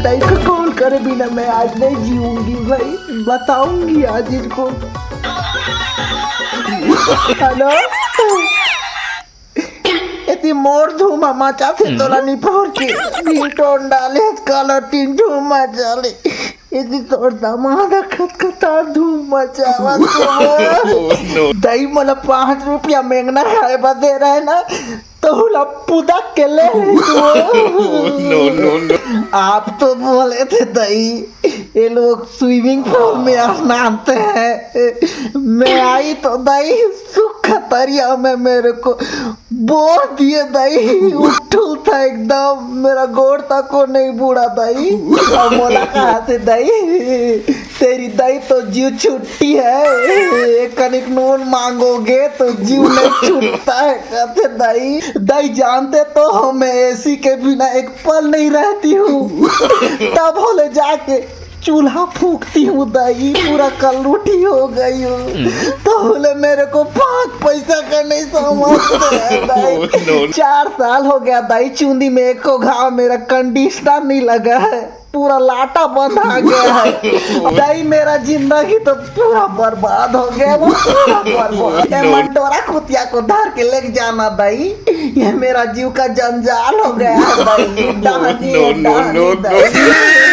दाई को कॉल करे बिना मैं आज नहीं जीऊंगी भाई, बताऊंगी आज इनको। हेलो इतनी मोर धूमा मचा थे तोला नहीं पहुंची टोन डाले कलर तीन धूमा चले इतनी तोड़ दामाद खतखता धूम मचावा दही मला 5 रुपया महंगा है दे रहा है ना तो पुदा के ले आप तो बोले थे दही ये लोग स्विमिंग पूल में स्नानते हैं, मैं आई तो दही सुख तरिया में मेरे को बोल दिए दही उठू था एकदम मेरा गोड़ तक को नहीं बूढ़ा दही। और बोला कहा से दही तेरी दही तो जीव छुट्टी है, कनिक नून मांगोगे तो जीव नहीं छूटता है। कहते दही दही जानते तो हो मैं एसी के बिना एक पल नहीं रहती हूँ। तब बोले जाके चूल्हा फूकती हूँ दही पूरा कलूठी हो गई हूँ। तो बोले मेरे को 5 पैसा का नहीं समझते हैं दही। 4 साल हो गया दही चूंदी में एक को घाव मेरा कंडीशनर नहीं लगा है, पूरा लाटा बंद आ गया है दही। मेरा जिंदगी तो पूरा बर्बाद हो गया वो पूरा बर्बाद। मंटोरा कुतिया को धर के लेके जाना दही, ये मेरा जीव का जंजाल हो गया है दही।